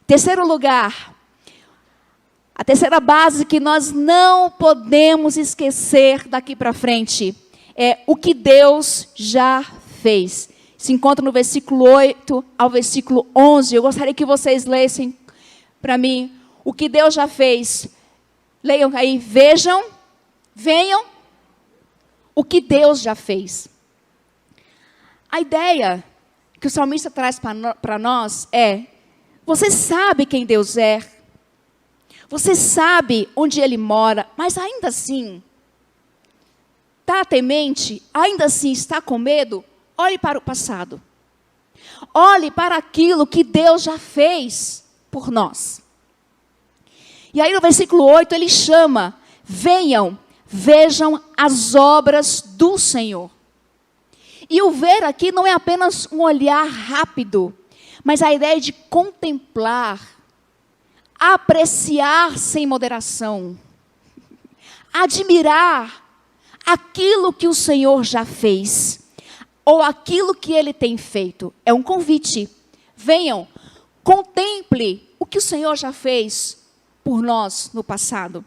Terceiro lugar, a terceira base que nós não podemos esquecer daqui para frente é o que Deus já fez. Se encontra no versículo 8 ao versículo 11. Eu gostaria que vocês lessem para mim o que Deus já fez. Leiam aí, vejam, venham, o que Deus já fez. A ideia que o salmista traz para nós é: você sabe quem Deus é, você sabe onde Ele mora, mas ainda assim, está temente, ainda assim está com medo? Olhe para o passado. Olhe para aquilo que Deus já fez por nós. E aí no versículo 8 ele chama: venham, vejam as obras do Senhor. E o ver aqui não é apenas um olhar rápido, mas a ideia de contemplar, apreciar sem moderação, admirar aquilo que o Senhor já fez, ou aquilo que Ele tem feito. É um convite. Venham, contemple o que o Senhor já fez por nós no passado.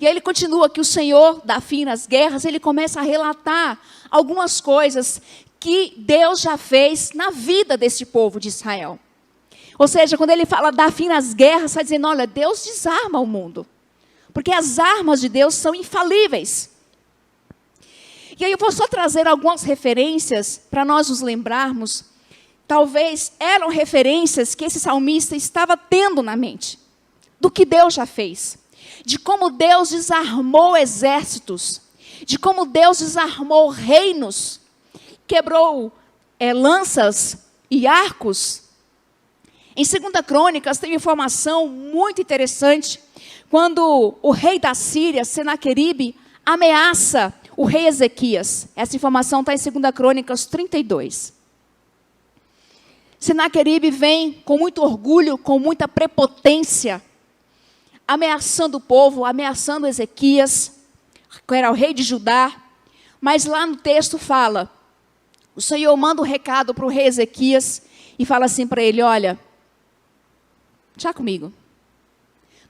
E aí ele continua que o Senhor dá fim nas guerras, ele começa a relatar algumas coisas que Deus já fez na vida desse povo de Israel. Ou seja, quando ele fala dar fim nas guerras, está dizendo: olha, Deus desarma o mundo. Porque as armas de Deus são infalíveis. E aí eu vou só trazer algumas referências para nós nos lembrarmos. Talvez eram referências que esse salmista estava tendo na mente. Do que Deus já fez. De como Deus desarmou exércitos. De como Deus desarmou reinos. Quebrou lanças e arcos. Em 2 Crônicas tem uma informação muito interessante. Quando o rei da Síria, Senaqueribe, ameaça o rei Ezequias. Essa informação está em 2 Crônicas 32. Senaqueribe vem com muito orgulho, com muita prepotência, ameaçando o povo, ameaçando Ezequias, que era o rei de Judá. Mas lá no texto fala, o Senhor manda um recado para o rei Ezequias e fala assim para ele: olha, já comigo,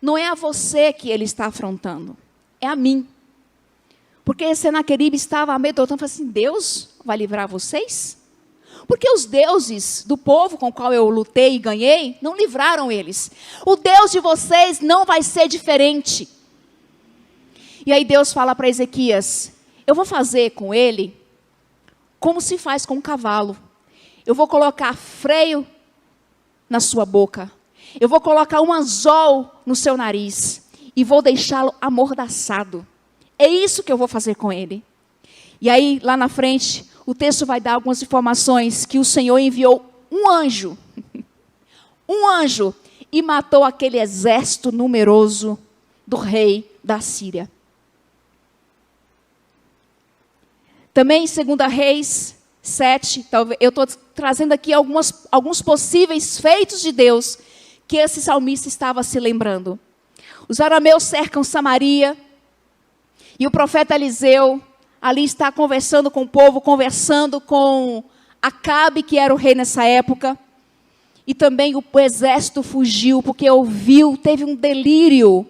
não é a você que ele está afrontando, é a mim. Porque Senaqueribe estava amedrontando, falando assim: Deus vai livrar vocês? Porque os deuses do povo com o qual eu lutei e ganhei, não livraram eles. O Deus de vocês não vai ser diferente. E aí Deus fala para Ezequias: eu vou fazer com ele como se faz com um cavalo. Eu vou colocar freio na sua boca. Eu vou colocar um anzol no seu nariz. E vou deixá-lo amordaçado. É isso que eu vou fazer com ele. E aí, lá na frente, o texto vai dar algumas informações que o Senhor enviou um anjo. Um anjo. E matou aquele exército numeroso do rei da Síria. Também em 2 Reis 7, talvez, eu estou trazendo aqui alguns possíveis feitos de Deus que esse salmista estava se lembrando. Os arameus cercam Samaria. E o profeta Eliseu ali está conversando com o povo, conversando com Acabe, que era o rei nessa época. E também o exército fugiu, porque teve um delírio.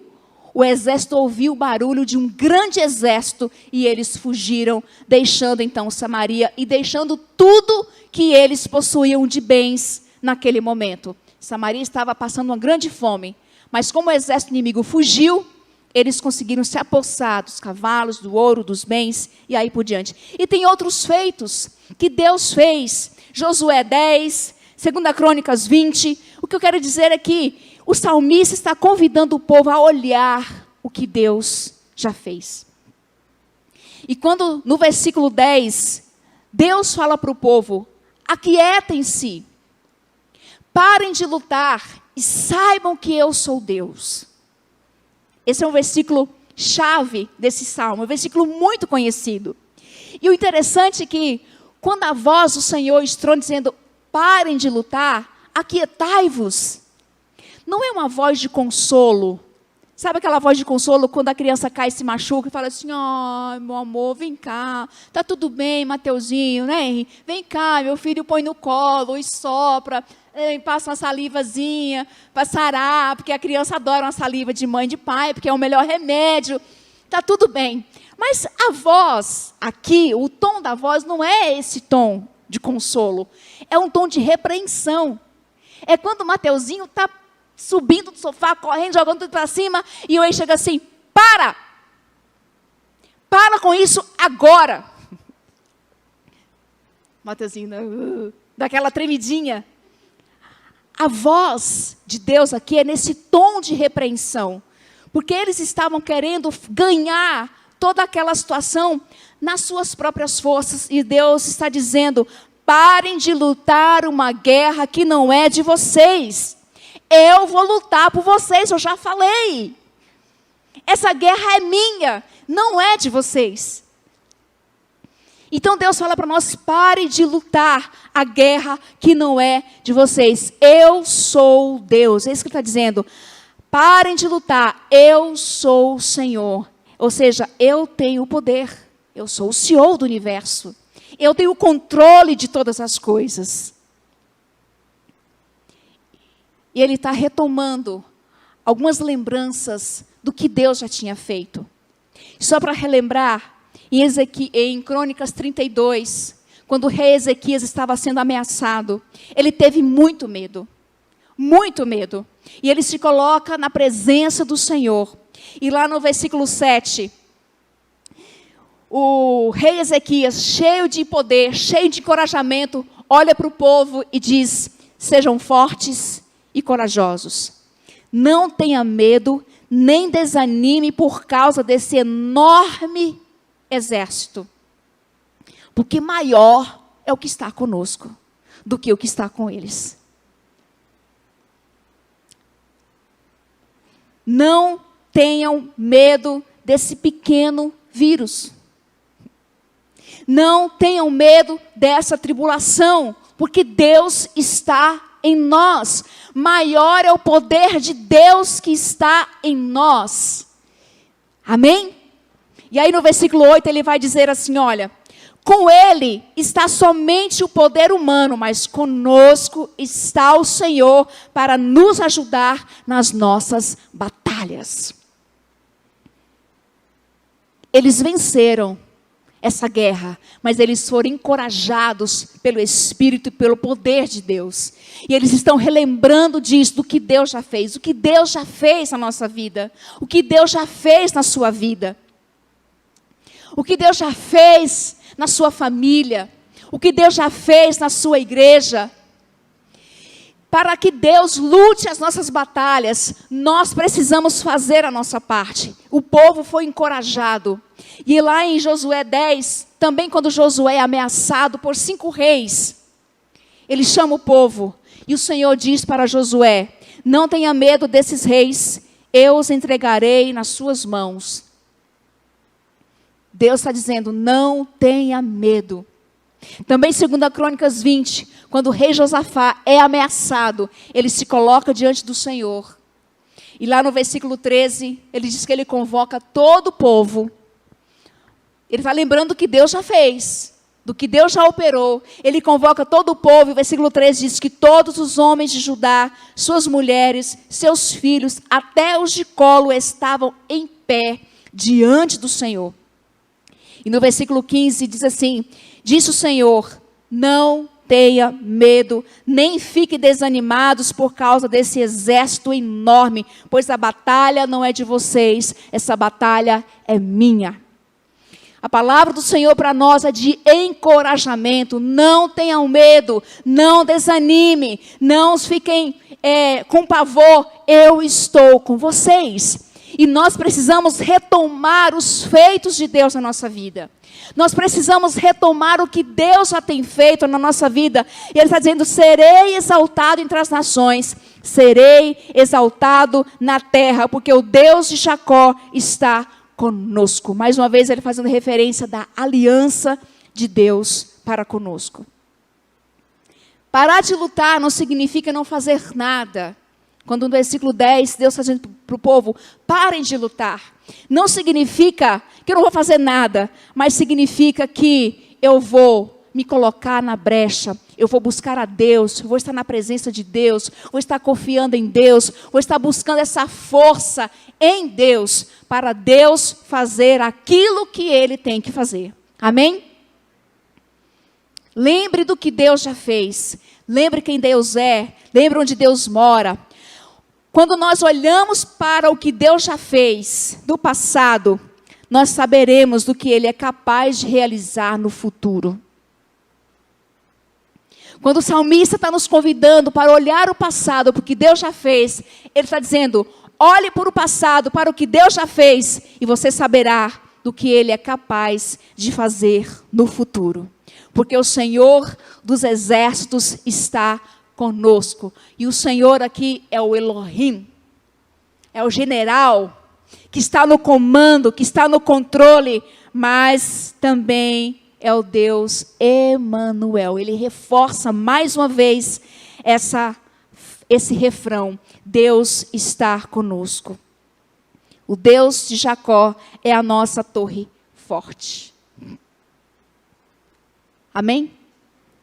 O exército ouviu o barulho de um grande exército e eles fugiram, deixando então Samaria e deixando tudo que eles possuíam de bens naquele momento. Samaria estava passando uma grande fome, mas como o exército inimigo fugiu, eles conseguiram se apossar dos cavalos, do ouro, dos bens, e aí por diante. E tem outros feitos que Deus fez. Josué 10, 2 Crônicas 20. O que eu quero dizer é que o salmista está convidando o povo a olhar o que Deus já fez. E quando, no versículo 10, Deus fala para o povo: aquietem-se, parem de lutar e saibam que eu sou Deus. Esse é um versículo chave desse salmo, um versículo muito conhecido. E o interessante é que, quando a voz do Senhor estrona dizendo: parem de lutar, aquietai-vos, não é uma voz de consolo, Sabe aquela voz de consolo quando a criança cai e se machuca e fala assim, meu amor, vem cá, tá tudo bem, Mateuzinho, né? Vem cá, meu filho, põe no colo e sopra, passa uma salivazinha para sarar, porque a criança adora uma saliva de mãe e de pai, porque é o melhor remédio, tá tudo bem. Mas a voz aqui, o tom da voz não é esse tom de consolo, é um tom de repreensão. É quando o Mateuzinho está subindo do sofá, correndo, jogando tudo para cima, e o Ei chega assim, para com isso agora. Mateuzinho, daquela tremidinha. A voz de Deus aqui é nesse tom de repreensão, porque eles estavam querendo ganhar toda aquela situação nas suas próprias forças, e Deus está dizendo, parem de lutar uma guerra que não é de vocês. Eu vou lutar por vocês, eu já falei. Essa guerra é minha, não é de vocês. Então Deus fala para nós, parem de lutar a guerra que não é de vocês. Eu sou Deus, é isso que ele está dizendo. Parem de lutar, eu sou o Senhor. Ou seja, eu tenho o poder, eu sou o CEO do universo. Eu tenho o controle de todas as coisas. E ele está retomando algumas lembranças do que Deus já tinha feito. Só para relembrar, em Crônicas 32, quando o rei Ezequias estava sendo ameaçado, ele teve muito medo. Muito medo. E ele se coloca na presença do Senhor. E lá no versículo 7, o rei Ezequias, cheio de poder, cheio de encorajamento, olha para o povo e diz, sejam fortes e corajosos. Não tenha medo, nem desanime por causa desse enorme exército. Porque maior é o que está conosco do que o que está com eles. Não tenham medo desse pequeno vírus. Não tenham medo dessa tribulação, porque Deus está em nós. Maior é o poder de Deus que está em nós. Amém? E aí no versículo 8 ele vai dizer assim, olha, com ele está somente o poder humano, mas conosco está o Senhor para nos ajudar nas nossas batalhas. Eles venceram essa guerra, mas eles foram encorajados pelo Espírito e pelo poder de Deus. E eles estão relembrando disso, do que Deus já fez, o que Deus já fez na nossa vida, o que Deus já fez na sua vida, o que Deus já fez na sua família, o que Deus já fez na sua igreja. Para que Deus lute as nossas batalhas, nós precisamos fazer a nossa parte. O povo foi encorajado. E lá em Josué 10, também quando Josué é ameaçado por 5 reis, ele chama o povo. E o Senhor diz para Josué, não tenha medo desses reis, eu os entregarei nas suas mãos. Deus está dizendo, não tenha medo. Também 2 Crônicas 20, quando o rei Josafá é ameaçado, ele se coloca diante do Senhor. E lá no versículo 13, ele diz que ele convoca todo o povo. Ele está lembrando do que Deus já fez, do que Deus já operou. Ele convoca todo o povo, e o versículo 13 diz que todos os homens de Judá, suas mulheres, seus filhos, até os de colo, estavam em pé diante do Senhor. E no versículo 15 diz assim, disse o Senhor, não tenha medo, nem fiquem desanimados por causa desse exército enorme, pois a batalha não é de vocês, essa batalha é minha. A palavra do Senhor para nós é de encorajamento, não tenham medo, não desanime, não fiquem com pavor, eu estou com vocês. E nós precisamos retomar os feitos de Deus na nossa vida. Nós precisamos retomar o que Deus já tem feito na nossa vida. E Ele está dizendo, serei exaltado entre as nações, serei exaltado na terra, porque o Deus de Jacó está conosco. Mais uma vez Ele fazendo referência da aliança de Deus para conosco. Parar de lutar não significa não fazer nada. Quando no versículo 10, Deus está dizendo para o povo, parem de lutar. Não significa que eu não vou fazer nada, mas significa que eu vou me colocar na brecha, eu vou buscar a Deus, vou estar na presença de Deus, vou estar confiando em Deus, vou estar buscando essa força em Deus, para Deus fazer aquilo que Ele tem que fazer. Amém? Lembre do que Deus já fez, lembre quem Deus é, lembre onde Deus mora. Quando nós olhamos para o que Deus já fez no passado, nós saberemos do que Ele é capaz de realizar no futuro. Quando o salmista está nos convidando para olhar o passado, para o que Deus já fez, ele está dizendo, olhe para o passado, para o que Deus já fez, e você saberá do que Ele é capaz de fazer no futuro. Porque o Senhor dos exércitos está conosco. E o Senhor aqui é o Elohim, é o general, que está no comando, que está no controle, mas também é o Deus Emanuel. Ele reforça mais uma vez esse refrão, Deus está conosco. O Deus de Jacó é a nossa torre forte. Amém?